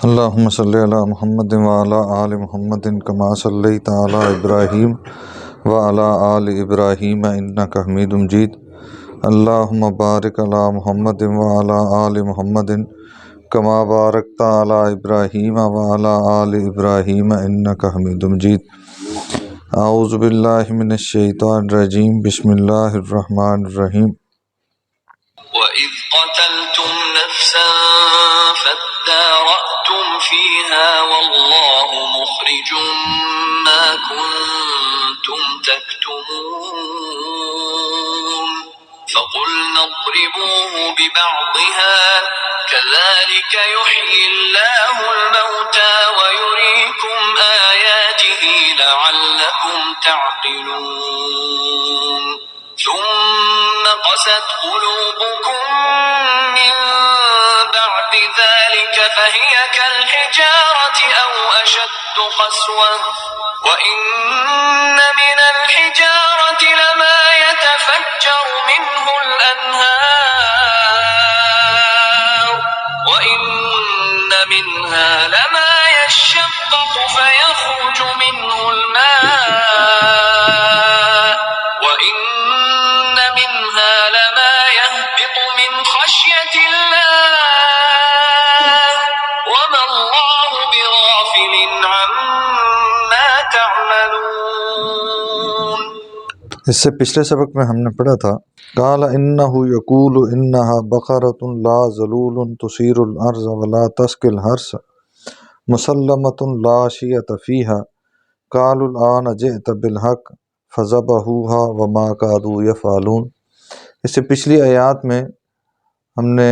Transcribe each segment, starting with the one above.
اللہم صلی علی محمد وعلی آل محمد کما صلیت علی ابراہیم وعلی آل ابراہیم انک حمید مجید۔ اللہم بارک علی محمد وعلی آل محمد کما بارکت علی ابراہیم وعلی آل ابراہیم انک حمید مجید۔ اعوذ باللہ من الشیطان الرجیم، بسم اللہ الرحمن الرحیم۔ وَإِذْ قَتَلْتُمْ نَفْسًا فَادَّارَأْتُمْ فِيهَا وَاللَّهُ مُخْرِجٌ مَا كُنتُمْ تَكْتُمُونَ فَقُلْنَا اضْرِبُوهُ بِبَعْضِهَا كَذَلِكَ يُحْيِي اللَّهُ الْمَوْتَى وَيُرِيكُمْ آيَاتِهِ لَعَلَّكُمْ تَعْقِلُونَ ثم قست قلوبكم من بعد ذلك فهي كالحجارة أو أشد قسوة وإن من الحجارة لما يتفجر منه الأنهار وإن منها لما يشقق فيخرج منه الماء وإن منها لما يهبط من خشية الله وما الله بغافل عما تعملون۔ اس سے پچھلے سبق میں ہم نے پڑھا تھا قال انہ یقول انہا بقرۃ لا ذلول تثیر الارض ولا تسقی الحرث مسلمۃ لا شیۃ فیہا قالوا الآن جئت بالحق فذبحوها وما کادوا یفعلون۔ اس سے پچھلی آیات میں ہم نے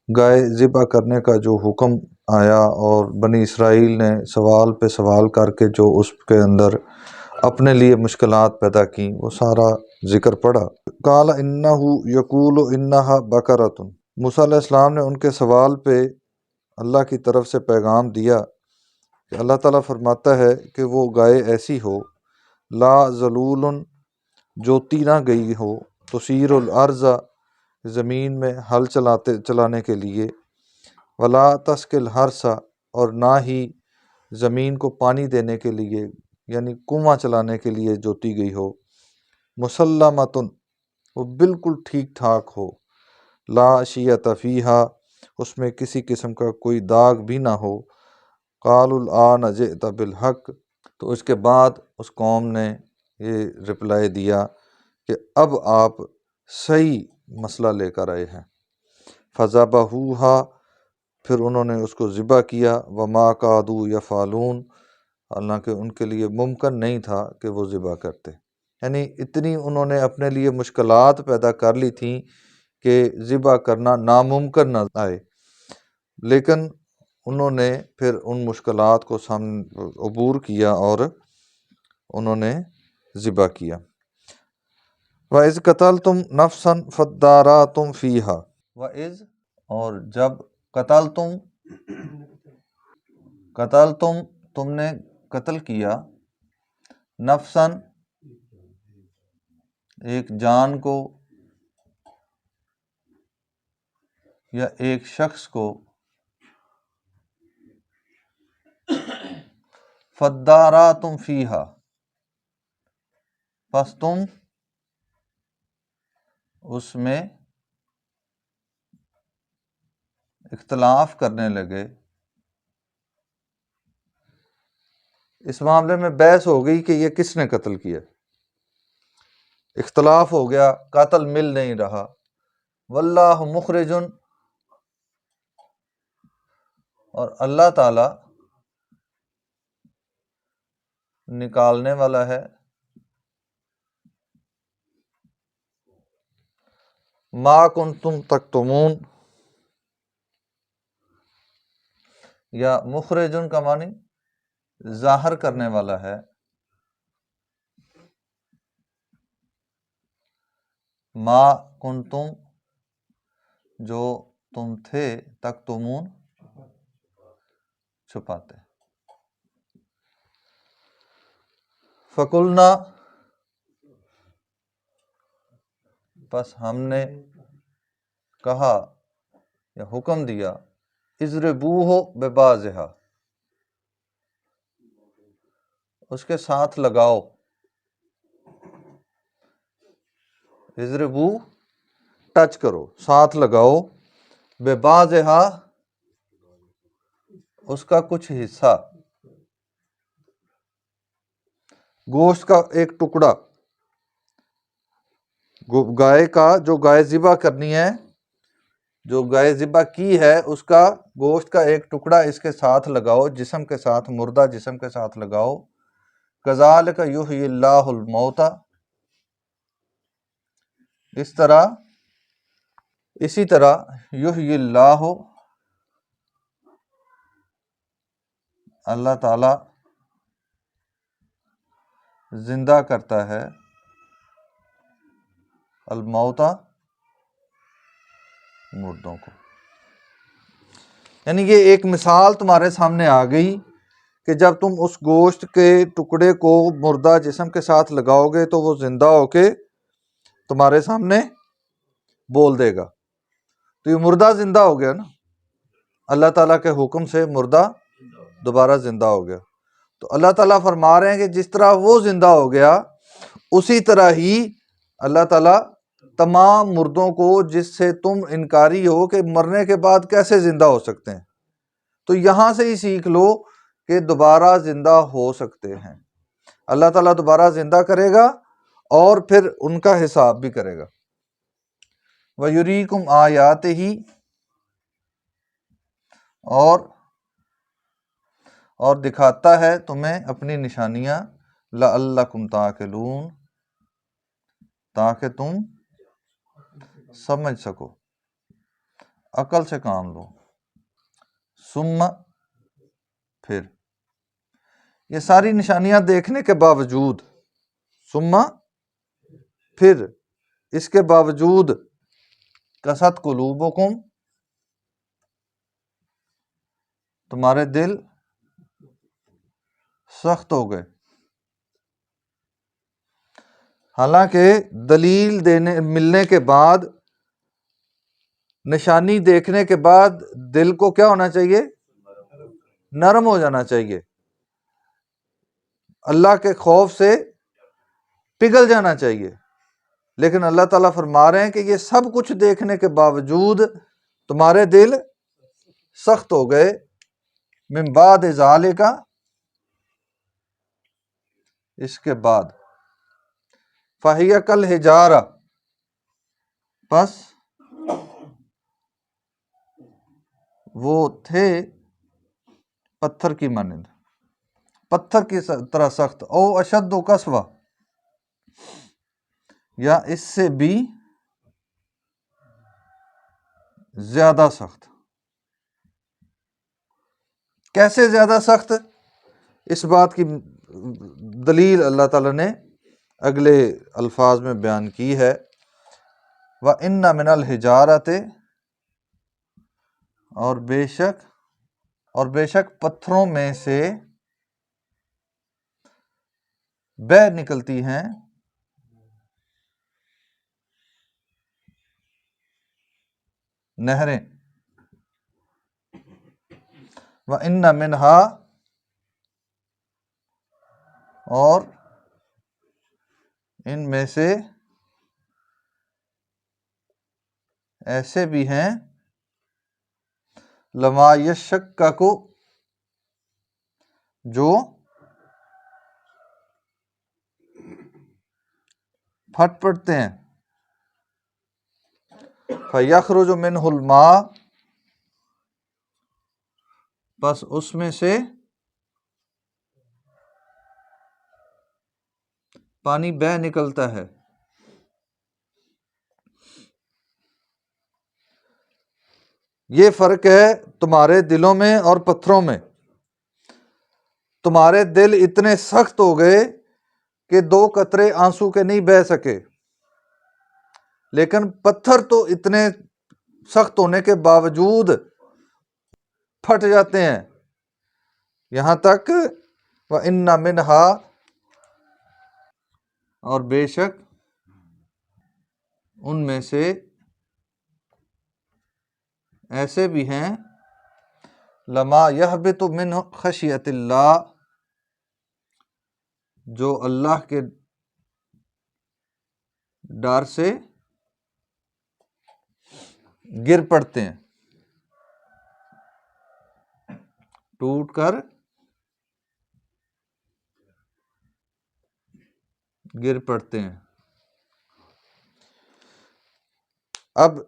گائے ذبح کرنے کا جو حکم آیا اور بنی اسرائیل نے سوال پہ سوال کر کے جو اس کے اندر اپنے لیے مشکلات پیدا کیں وہ سارا ذکر پڑا۔ قال انہ یقول انہا بقرۃ، موسیٰ علیہ السلام نے ان کے سوال پہ اللہ کی طرف سے پیغام دیا کہ اللہ تعالیٰ فرماتا ہے کہ وہ گائے ایسی ہو لا ذلول، جوتی نہ گئی ہو، تثیر الارض، زمین میں ہل چلانے کے لیے، ولا تسقی الحرث، اور نہ ہی زمین کو پانی دینے کے لیے یعنی کنواں چلانے کے لیے جوتی گئی ہو، مسلمۃ، وہ بالکل ٹھیک ٹھاک ہو، لا شیۃ فیہا، اس میں کسی قسم کا کوئی داغ بھی نہ ہو، قالوا الآن جئت بالحق، تو اس کے بعد اس قوم نے یہ رپلائی دیا کہ اب آپ صحیح مسئلہ لے کر آئے ہیں۔ فذبحوها، پھر انہوں نے اس کو ذبح کیا، وما کادوا یفعلون، حالانکہ ان کے لیے ممکن نہیں تھا کہ وہ ذبح کرتے، یعنی اتنی انہوں نے اپنے لیے مشکلات پیدا کر لی تھیں کہ ذبح کرنا ناممکن نہ آئے، لیکن انہوں نے پھر ان مشکلات کو عبور کیا اور انہوں نے ذبح کیا۔ وَإِذْ قَتَلْتُمْ نَفْسًا فَادَّارَأْتُمْ فِيهَا، وَإِذْ، اور جب، قتلتم تم نے قتل کیا، نفساً ایک جان کو یا ایک شخص کو، فَادَّارَأْتُمْ فِيهَا، پس تم اس میں اختلاف کرنے لگے۔ اس معاملے میں بحث ہو گئی کہ یہ کس نے قتل کیا، اختلاف ہو گیا، قاتل مل نہیں رہا۔ واللہ مخرج، اور اللہ تعالی نکالنے والا ہے، ما کنتم تکتمون، یا مخرجن کا معنی ظاہر کرنے والا ہے، ما کنتم جو تم تھے، تکتمون چھپاتے۔ فقلنا، پس ہم نے کہا یا حکم دیا، اضربوہ ببعضہا، اس کے ساتھ لگاؤ، اضربو ٹچ کرو، ساتھ لگاؤ، ببعضہا اس کا کچھ حصہ، گوشت کا ایک ٹکڑا، گائے کا جو گائے ذبح کرنی ہے، جو گائے ذبح کی ہے، اس کا گوشت کا ایک ٹکڑا اس کے ساتھ لگاؤ، جسم کے ساتھ، مردہ جسم کے ساتھ لگاؤ، کذالک یحیی اللہ الموتى، اسی طرح یحیی اللہ، اللہ تعالی زندہ کرتا ہے، الموتى مردوں کو۔ یعنی یہ ایک مثال تمہارے سامنے آ گئی کہ جب تم اس گوشت کے ٹکڑے کو مردہ جسم کے ساتھ لگاؤ گے تو وہ زندہ ہو کے تمہارے سامنے بول دے گا، تو یہ مردہ زندہ ہو گیا نا، اللہ تعالیٰ کے حکم سے مردہ دوبارہ زندہ ہو گیا۔ تو اللہ تعالیٰ فرما رہے ہیں کہ جس طرح وہ زندہ ہو گیا، اسی طرح ہی اللہ تعالیٰ تمام مردوں کو، جس سے تم انکاری ہو کہ مرنے کے بعد کیسے زندہ ہو سکتے ہیں، تو یہاں سے ہی سیکھ لو کہ دوبارہ زندہ ہو سکتے ہیں۔ اللہ تعالیٰ دوبارہ زندہ کرے گا اور پھر ان کا حساب بھی کرے گا۔ وَيُرِيكُمْ آيَاتِهِ، اور دکھاتا ہے تمہیں اپنی نشانیاں، لَعَلَّكُمْ تَعْقِلُونَ، تاکہ تم سمجھ سکو، عقل سے کام لو۔ ثم، پھر، یہ ساری نشانیاں دیکھنے کے باوجود، ثم، پھر، اس کے باوجود، قست قلوبکم، تمہارے دل سخت ہو گئے۔ حالانکہ دلیل ملنے کے بعد، نشانی دیکھنے کے بعد دل کو کیا ہونا چاہیے؟ نرم ہو جانا چاہیے، اللہ کے خوف سے پگھل جانا چاہیے، لیکن اللہ تعالیٰ فرما رہے ہیں کہ یہ سب کچھ دیکھنے کے باوجود تمہارے دل سخت ہو گئے۔ من بعد ذالک، اس کے بعد، فہی کالحجارہ، پس وہ تھے پتھر کی مانند، پتھر کی طرح سخت، او اشد قسوہ، یا اس سے بھی زیادہ سخت۔ کیسے زیادہ سخت؟ اس بات کی دلیل اللہ تعالیٰ نے اگلے الفاظ میں بیان کی ہے، وَإِنَّ مِنَ الْحِجَارَةِ، اور بے شک پتھروں میں سے بہہ نکلتی ہیں نہریں، وَإِنَّ مِنْهَا، اور ان میں سے ایسے بھی ہیں، لَمَا يَشَّقَّقُ، جو پھٹ پڑتے ہیں، فَيَخْرُجُ مِنْهُ الْمَاءُ، بس اس میں سے پانی بہہ نکلتا ہے۔ یہ فرق ہے تمہارے دلوں میں اور پتھروں میں۔ تمہارے دل اتنے سخت ہو گئے کہ 2 قطرے آنسو کے نہیں بہہ سکے، لیکن پتھر تو اتنے سخت ہونے کے باوجود پھٹ جاتے ہیں، یہاں تک وَإِنَّ مِنْهَا، اور بے شک ان میں سے ایسے بھی ہیں، لما یہبط من خشیت اللہ، جو اللہ کے ڈر سے گر پڑتے ہیں، ٹوٹ کر گر پڑتے ہیں۔ اب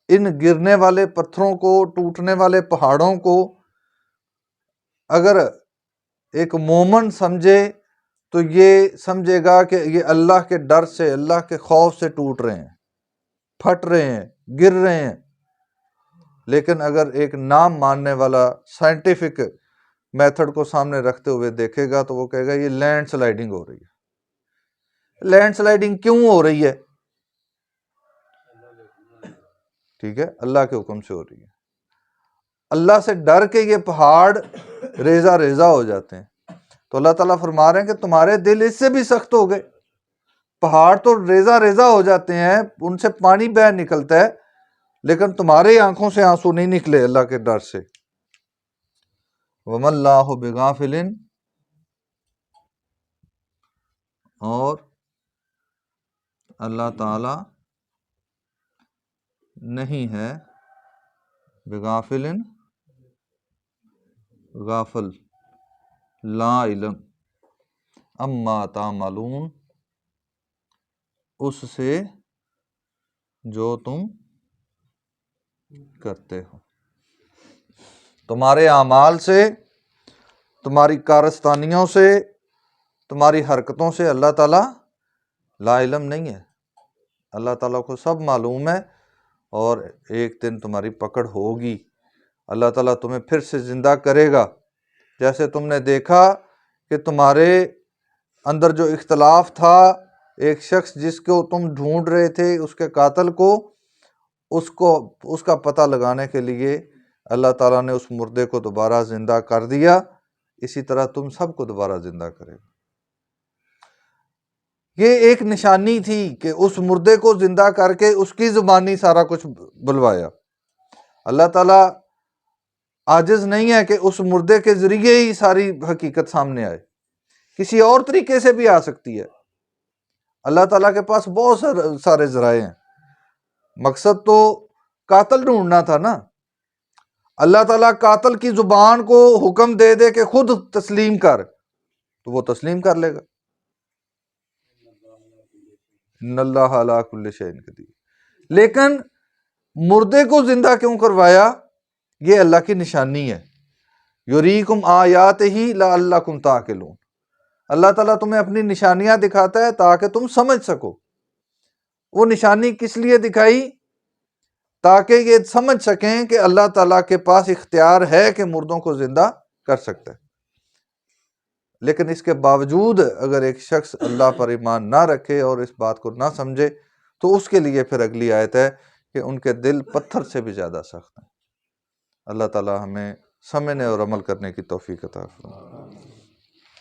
ان گرنے والے پتھروں کو، ٹوٹنے والے پہاڑوں کو اگر ایک مومن سمجھے تو یہ سمجھے گا کہ یہ اللہ کے ڈر سے، اللہ کے خوف سے ٹوٹ رہے ہیں، پھٹ رہے ہیں، گر رہے ہیں۔ لیکن اگر ایک نام ماننے والا سائنٹیفک میتھڈ کو سامنے رکھتے ہوئے دیکھے گا تو وہ کہے گا یہ لینڈ سلائیڈنگ ہو رہی ہے۔ لینڈ سلائیڈنگ کیوں ہو رہی ہے؟ ٹھیک ہے، اللہ کے حکم سے ہو رہی ہے۔ اللہ سے ڈر کے یہ پہاڑ ریزہ ریزہ ہو جاتے ہیں، تو اللہ تعالیٰ فرما رہے ہیں کہ تمہارے دل اس سے بھی سخت ہو گئے۔ پہاڑ تو ریزہ ریزہ ہو جاتے ہیں، ان سے پانی بہہ نکلتا ہے، لیکن تمہاری آنکھوں سے آنسو نہیں نکلے اللہ کے ڈر سے۔ وَمَا اللَّهُ بِغَافِلٍ، اور اللہ تعالی نہیں ہے بغافل، غافل، لا علم، اما تعملون، اس سے جو تم کرتے ہو۔ تمہارے اعمال سے، تمہاری کارستانیوں سے، تمہاری حرکتوں سے اللہ تعالیٰ لا علم نہیں ہے۔ اللہ تعالیٰ کو سب معلوم ہے، اور ایک دن تمہاری پکڑ ہوگی۔ اللہ تعالیٰ تمہیں پھر سے زندہ کرے گا۔ جیسے تم نے دیکھا کہ تمہارے اندر جو اختلاف تھا، ایک شخص جس کو تم ڈھونڈ رہے تھے، اس کے قاتل کو، اس کا پتہ لگانے کے لیے اللہ تعالیٰ نے اس مردے کو دوبارہ زندہ کر دیا، اسی طرح تم سب کو دوبارہ زندہ کرے گا۔ یہ ایک نشانی تھی کہ اس مردے کو زندہ کر کے اس کی زبانی سارا کچھ بلوایا۔ اللہ تعالیٰ عاجز نہیں ہے کہ اس مردے کے ذریعے ہی ساری حقیقت سامنے آئے، کسی اور طریقے سے بھی آ سکتی ہے۔ اللہ تعالیٰ کے پاس بہت سارے ذرائع ہیں، مقصد تو قاتل ڈھونڈنا تھا نا۔ اللہ تعالیٰ قاتل کی زبان کو حکم دے دے کہ خود تسلیم کر، تو وہ تسلیم کر لے گا۔ ان اللہ علی کل شیء قدیر۔ لیکن مردے کو زندہ کیوں کروایا؟ یہ اللہ کی نشانی ہے۔ یریکم آیاتہ لعلکم تعقلون۔ اللہ تعالیٰ تمہیں اپنی نشانیاں دکھاتا ہے تاکہ تم سمجھ سکو۔ وہ نشانی کس لیے دکھائی؟ تاکہ یہ سمجھ سکیں کہ اللہ تعالیٰ کے پاس اختیار ہے کہ مردوں کو زندہ کر سکتا ہے۔ لیکن اس کے باوجود اگر ایک شخص اللہ پر ایمان نہ رکھے اور اس بات کو نہ سمجھے تو اس کے لیے پھر اگلی آیت ہے کہ ان کے دل پتھر سے بھی زیادہ سخت ہیں۔ اللہ تعالیٰ ہمیں سمجھنے اور عمل کرنے کی توفیق عطا فرمائے۔